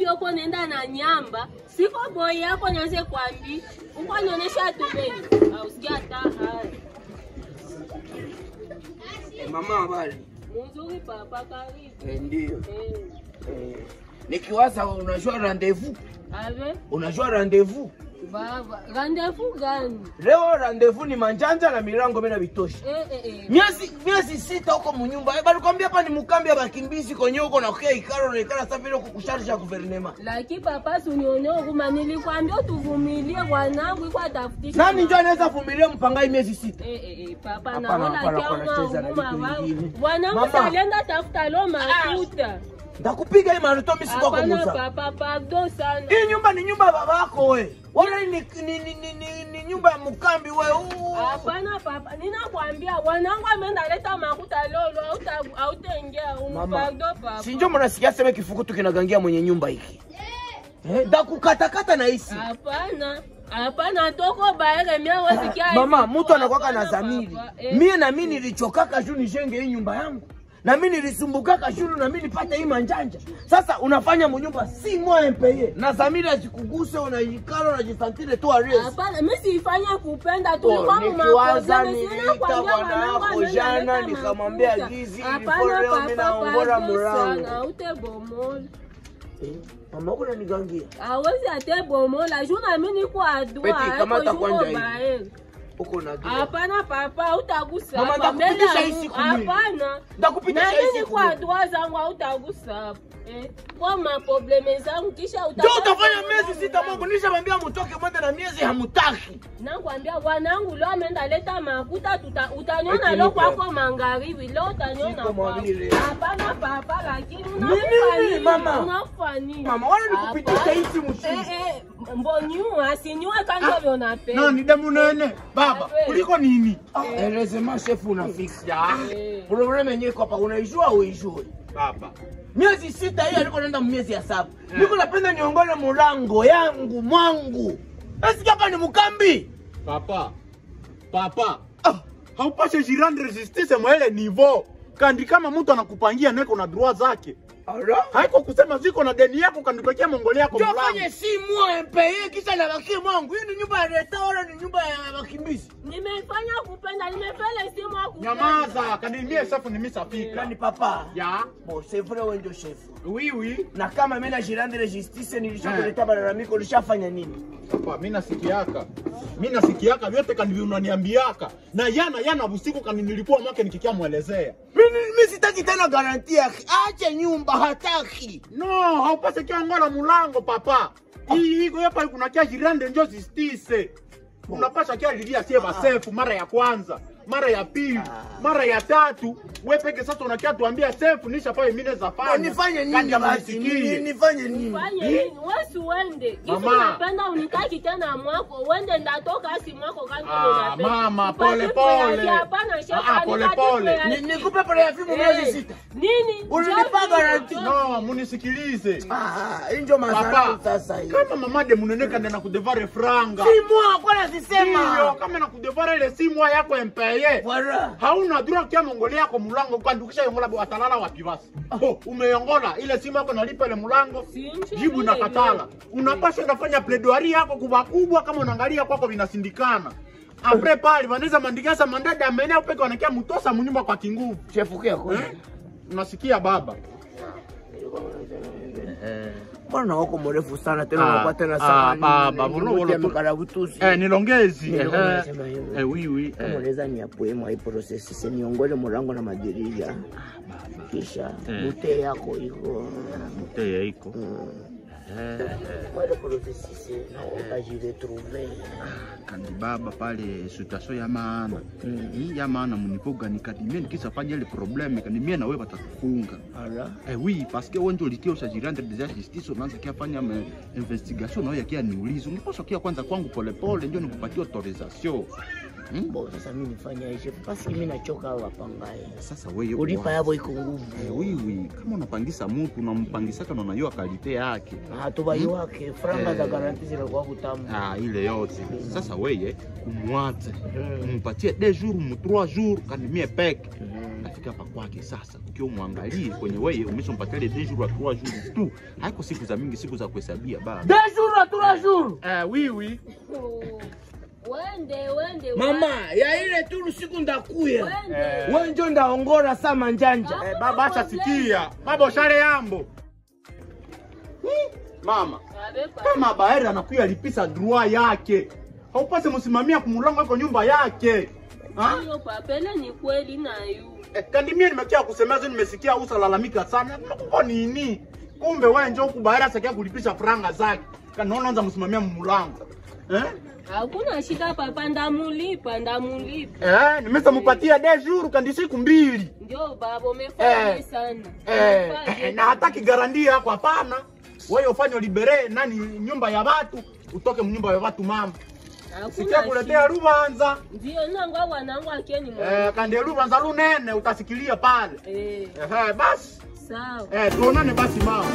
wapi uko nenda na nyamba? Siko boy yako nyanze kwambi. Uko nionyesha tumbeni. Ausikia hata. Mama habari. Mzuri papa karibu. Ndio. Nikiwaza unajua rendezvous? Ave? Unajua rendezvous? Baba, rendezvous gani? Leo rendezvous ni manjanja na milango mena bitoshi. Miezi 6 huko munyumba. Bali kwambia hapa ni mkambi ya bakimbizi kwenye huko na kia ikaro na ikara sasa vile kukusharisha guvernema. Lakini papa sunioneo huruma nilikwambia tuvumilie wanangu iko atafutisha. Nani ndio anaweza vumilia mpangai miezi 6? Papa naona kama huruma wanangu salenda tafuta lo mafuta. Ndakupiga hii maruto mimi siko kwa Musa. Papa pardon sana. Hii nyumba ni nyumba ya babako wewe. Wala ni nyumba ya mkambi wewe. Hapana papa, ninakwambia wanangu ameenda leta makuta lolo hautaingia pardon papa. Si ndio mnasikia sema kifukutu kinagangia mwenye nyumba hiki. Ndakukatakata na hisi. Hapana toko baere mia wasikia. Mama, mtu anakuwa na dhamiri. Mimi na mimi nilichokaka juu nijenge hii nyumba yangu. Na mimi nilisumbukaka shuru na mimi nipate hii manjanja. Sasa unafanya mnyumba si moyo mpeye. Na dhamira zikuguse unaikala unajisantile tu arrest. Hapana, mimi sifanya kupenda tu kwa mmakosa niliita wanako jana nikamwambia gizi ilifore mimi naongora mlango. Utebomola. Mama kuna nigangia. Hawezi atebomola, juna mimi niko adua. Peti kamata kwanja hii. Uko na dua. Hapana papa, utagusa. Mama ndakupitisha hii siku mwili. Hapana. Ndakupitisha hii siku. Kwa dua zangu utagusa. Kwa ma probleme zangu kisha ndio utafanya miezi 6 Mungu nishamwambia mtoke mwende na miezi hamutaki. Nakwambia wanangu leo ameenda leta makuta utaniona leo kwako magharibi leo utaniona kwa. Hapana papa lakini unafanya. Mama wala nikupitisha hii siku mshindi. Mbonyua sinyue kanjo vyo napenda. Nani damu nene baba kuliko nini? Elezema chef unafika. Probleme yenyewe kwa hapa unaijua au uijue? Baba miezi 6 hii aliko naenda miezi ya 7. Niko napenda niongole mulango yangu mwangu. Esi hapa ni mkambi. Papa haupashe jirani justice mwele niveau. Kandi kama mtu anakupangia neko na droit zake. Haiko kusema ziko na deni yako kanipekea mongole yako mlango. Jofanye si mwa mpeye kisha na baki mwangu. Hii ni nyumba ya leta wala ni nyumba ya wakimbizi. Nimefanya kupenda, nimefanya si mwa kupenda. Nyamaza, kanimie chef nimesafika. Nani papa? Ya. Bon, c'est vrai wewe ndio chef. Oui. Na kama mimi na jirani de justice nilishakuleta malalamiko ulishafanya nini? Papa, mimi nasikiaka vyote kanivyo unaniambiaka. Na yana usiku kaninilipua mwake nikikia muelezea. Mimi sitaki tena garantia. Acha nyumba hataki. No, haupase kiangola mulango papa. Hii iko hapa kuna kia jirani ndio justice. Unapasha kia lilia sieva sefu mara ya kwanza, mara ya pili, mara ya tatu. Wewe peke sasa unakia tuambia sefu nisha pale mimi naweza fanya. Nifanye nini basi? Nifanye nini? Wewe uende. Kitu unapenda unitaki tena mwako. Uende ndatoka asi mwako kani unapenda. Mama pole. Hapana shaka. Pole. Nikupe pole ya fimu miezi 6. Nini? Ulinipa garanti. No, munisikilize. Ndio masala sasa hii. Kama mama de muneneka na kudevare franga. Si mwa kwa nasema. Hiyo kama na kudevare ile simu yako empeye. Hauna dura kia mongole yako mulango kwandukisha yongola watalala wapi basi. Umeyongola ile simu yako nalipa ile mulango. Jibu na katala. Unapaswa unafanya plaidoirie yako kubwa kama unaangalia kwako vinasindikana. Apre pale wanaweza mandikasa mandada amene upeke wanakia mutosa munyumba kwa kinguvu. Chef ukia kwa. Unasikia baba? Bwana wako mrefu sana tena unakuwa tena sana. Baba, nilongezi. Oui. Unaweza ni apoe mwa hii process sisi niongole mlango na madirisha. Kisha mute yako iko. Mute yako. Wale process na utajire trouver. Kandi baba pale situation ya maana. Hii ya maana munipoga nikadimia nikisa fanya ile problem kanimia na wewe watatufunga. Oui, parce que wewe ndio ulikia usajirande de justice unaanza kia fanya investigation na wewe kia niulizo. Niposha kia kwanza kwangu pole ndio nikupatia autorisation. Bo sasa mimi nifanya chef. Basi mimi nachoka hao wapangaye. Sasa wewe ulipa yabo iko nguvu. Wewe kama unapangisa mtu unampangisaka na unajua kalite yake. Tubai wake franga za garanti zile kwa kutamu. Ile yote. Sasa wewe umwate. Umpatie 2 jours mu 3 jours kanimie peke. Nafika hapa kwake sasa. Ukiwa muangalie kwenye wewe umeshampatia 2 jours à 3 jours tu. Haiko siku za mingi, siku za kuhesabia baba. 2 jours à 3 jours. Oui. Wende. Mama, ya ile tu siku ndakuya. Wewe ndio ndaongora sama njanja. Baba acha sikia. Baba ushale yambo. Mama. Kama Baeri anakuya lipisa droit yake. Haupase msimamia kumulango kwa nyumba yake. Hiyo papele ni kweli na yu. Kandi mimi nimekia kusemeza nimesikia usalalamika sana. Kwa nini? Kumbe wewe njoo kubaera asakia kulipisha franga zake. Kana unaanza msimamia mmulango. Hakuna shida papa, ndamulipa. Nimesampatia 2 jours kandi siku 2. Ndio baba umefanya sana. Na hataki garantia yako hapana. Wewe ufanye libere nani nyumba ya watu, utoke mnyumba ya watu mama. Sikia kuletea Rubanza. Ndio nangwa wanangu akeni mwa. Kandi Rubanza lunene utasikilia pale. Basi. Sawa. Tuonane basi mama.